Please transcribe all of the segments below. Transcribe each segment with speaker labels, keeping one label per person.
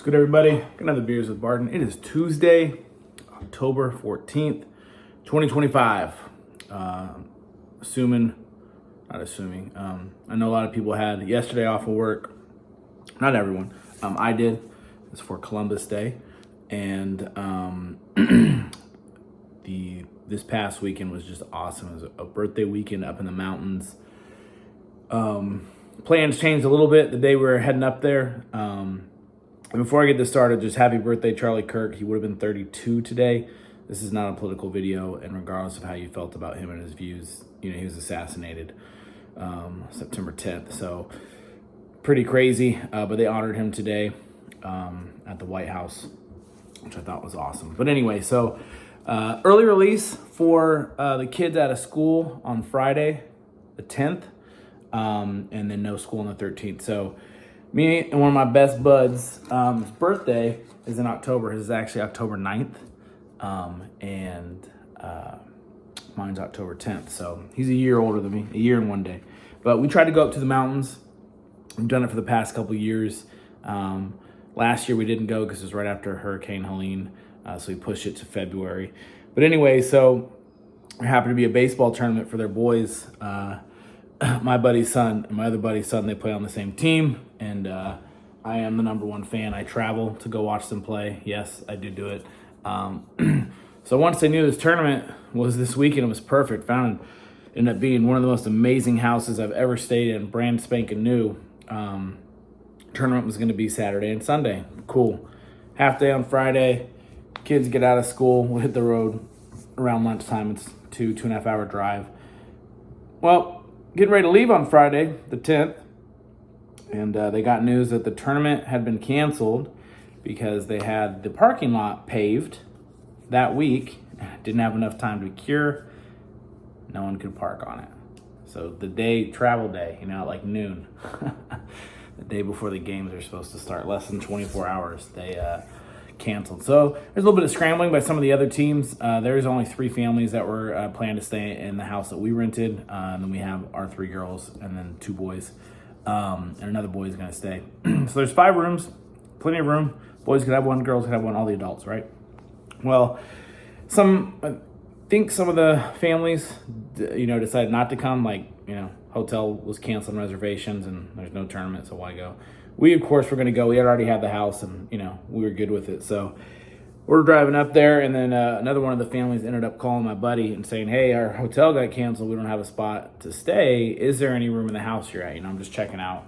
Speaker 1: Good, everybody? Got another Beers with Barton. It is Tuesday, October 14th, 2025. I know a lot of people had yesterday off of work. Not everyone. I did. It's for Columbus Day. And this past weekend was just awesome. It was a birthday weekend up in the mountains. Plans changed a little bit the day we were heading up there. And before I get this started, just happy birthday, Charlie Kirk. He would have been 32 today. This is not a political video, and regardless of how you felt about him and his views, he was assassinated September 10th. So pretty crazy, but they honored him today at the White House, which I thought was awesome. But anyway, so early release for the kids out of school on Friday, the 10th, and then no school on the 13th. So me and one of my best buds, his birthday is in October. His is actually October 9th, and mine's October 10th. So he's a year older than me, a year and 1 day. But we tried to go up to the mountains. We've done it for the past couple years. Last year we didn't go because it was right after Hurricane Helene, so we pushed it to February. But anyway, so there happened to be a baseball tournament for their boys. My buddy's son and my other buddy's son, they play on the same team, and I am the number one fan. I travel to go watch them play. Yes, I do it. So once they knew this tournament was this weekend, it was perfect. Ended up being one of the most amazing houses I've ever stayed in, brand spanking new. Tournament was going to be Saturday and Sunday. Cool. Half day on Friday. Kids get out of school. We'll hit the road around lunchtime. It's 2.5 hour drive. Well, getting ready to leave on Friday, the 10th, and they got news that the tournament had been canceled because they had the parking lot paved that week. Didn't have enough time to cure. No one could park on it. So the travel day, at like noon, the day before the games are supposed to start, less than 24 hours, they canceled. So there's a little bit of scrambling by some of the other teams. There's only 3 families that were planning to stay in the house that we rented. And then we have our 3 girls and then 2 boys. And another boy is going to stay. So there's 5 rooms, plenty of room. Boys could have 1, girls could have 1, all the adults, right? Well, I think some of the families, decided not to come. Hotel was canceling reservations and there's no tournament, so why go? We, of course, were going to go. We had already had the house and, we were good with it. So we're driving up there, and then another one of the families ended up calling my buddy and saying, hey, our hotel got canceled. We don't have a spot to stay. Is there any room in the house you're at? I'm just checking out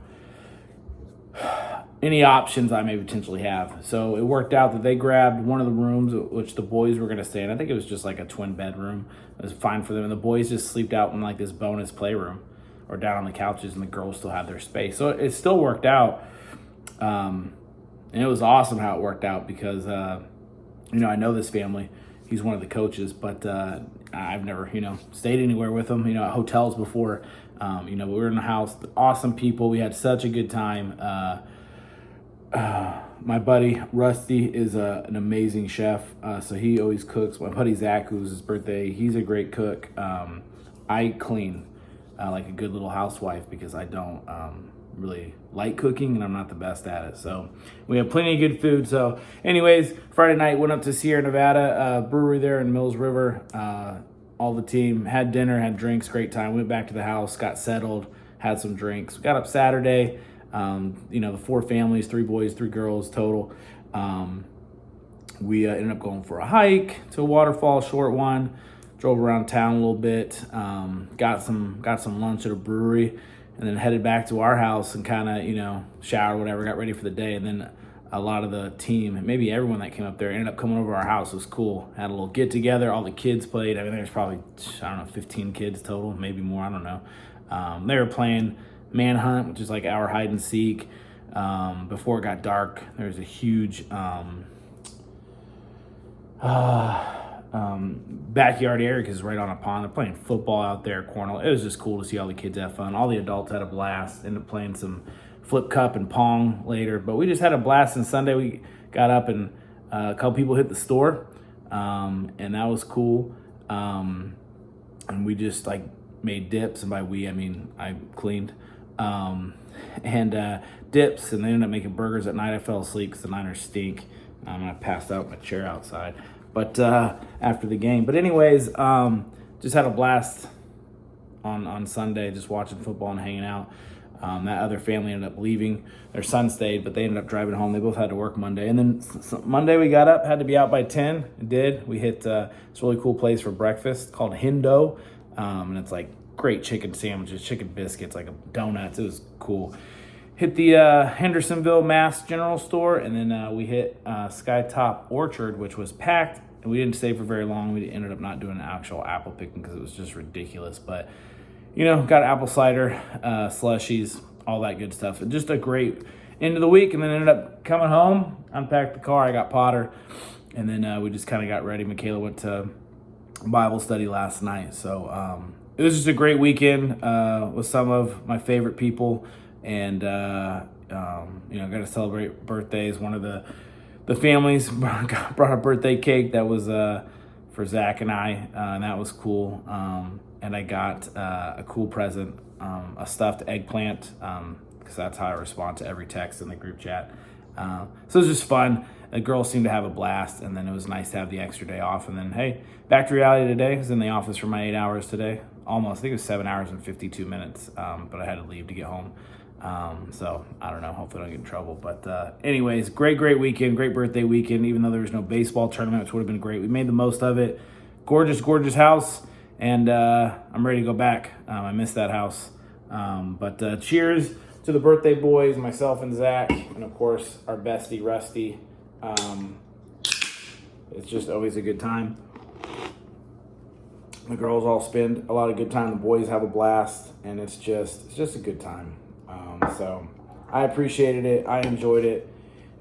Speaker 1: any options I may potentially have. So it worked out that they grabbed one of the rooms, which the boys were going to stay in. I think it was just like a twin bedroom. It was fine for them. And the boys just slept out in like this bonus playroom or down on the couches, and the girls still had their space. So it still worked out. And it was awesome how it worked out because, I know this family. He's one of the coaches, but I've never, stayed anywhere with him, at hotels before. We were in the house, awesome people. We had such a good time. My buddy Rusty is an amazing chef, so he always cooks. My buddy Zach, who's his birthday, he's a great cook. I clean like a good little housewife because I don't really like cooking and I'm not the best at it. So we have plenty of good food. So anyways, Friday night went up to Sierra Nevada brewery there in Mills River. All the team had dinner, had drinks, great time. Went back to the house, got settled, had some drinks. We got up Saturday. The 4 families, 3 boys, 3 girls total. We ended up going for a hike to a waterfall, short one. Drove around town a little bit. Got some lunch at a brewery, and then headed back to our house and kind of, showered, whatever, got ready for the day. And then a lot of the team, maybe everyone that came up there, ended up coming over to our house. It was cool. Had a little get together. All the kids played. I mean, there's probably, 15 kids total, maybe more. I don't know. They were playing Manhunt, which is like our hide and seek. Before it got dark, there was a huge backyard area because it's right on a pond. They're playing football out there, cornhole. It was just cool to see all the kids have fun. All the adults had a blast. Ended up playing some flip cup and pong later, but we just had a blast. And Sunday we got up and a couple people hit the store, and that was cool. And we just made dips, and by we I mean I cleaned. and dips, and they ended up making burgers at night. I fell asleep because the Niners stink. And I passed out in my chair outside. But after the game. But anyways, just had a blast on Sunday, just watching football and hanging out. That other family ended up leaving. Their son stayed, but they ended up driving home. They both had to work Monday. And then Monday we got up, had to be out by 10. It did. We hit this really cool place for breakfast called Hindo. And it's like great chicken sandwiches, chicken biscuits, like donuts. It was cool. Hit the Hendersonville Mass General Store, and then we hit Skytop Orchard, which was packed. And we didn't stay for very long. We ended up not doing actual apple picking because it was just ridiculous. But got apple cider, slushies, all that good stuff. And just a great end of the week. And then ended up coming home, unpacked the car. I got Potter. And then we just kind of got ready. Michaela went to Bible study last night. So it was just a great weekend with some of my favorite people. And, got to celebrate birthdays. One of the families brought a birthday cake that was for Zach and I, and that was cool. And I got a cool present, a stuffed eggplant, because that's how I respond to every text in the group chat. So it was just fun. The girls seemed to have a blast, and then it was nice to have the extra day off. And then, hey, back to reality today. I was in the office for my 8 hours today. Almost. I think it was 7 hours and 52 minutes, but I had to leave to get home. So I don't know. Hopefully I don't get in trouble. But anyways, great weekend, great birthday weekend, even though there was no baseball tournament, which would have been great. We made the most of it. Gorgeous house. And I'm ready to go back. I miss that house. But cheers to the birthday boys, myself and Zach, and of course our bestie Rusty. It's just always a good time. The girls all spend a lot of good time. The boys have a blast, and it's just a good time. So I appreciated it. I enjoyed it.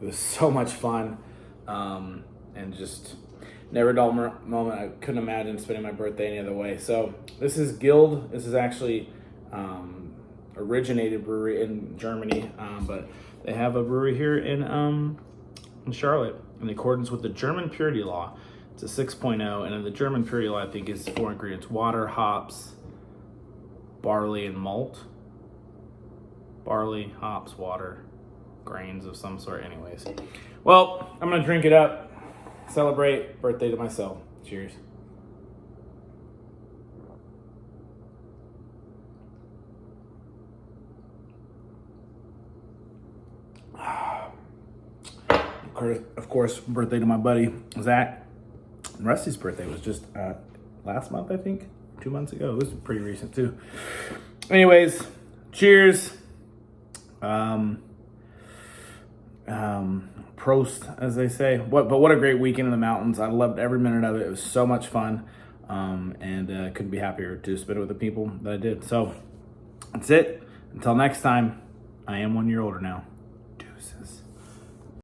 Speaker 1: It was so much fun, and just never a dull moment. I couldn't imagine spending my birthday any other way. So this is Gilde. This is actually originated brewery in Germany, but they have a brewery here in Charlotte in accordance with the German purity law. It's a 6.0, and in the German purity law, I think is 4 ingredients: water, hops, barley, and malt. Barley, hops, water, grains of some sort. Anyways, well, I'm gonna drink it up, celebrate birthday to myself. Cheers. Of course, birthday to my buddy Zach. Rusty's birthday was just last month, I think, 2 months ago. It was pretty recent too. Anyways, cheers. Prost, as they say. But what a great weekend in the mountains. I loved every minute of it. It was so much fun. And couldn't be happier to spend it with the people that I did. So that's it. Until next time, I am 1 year older now.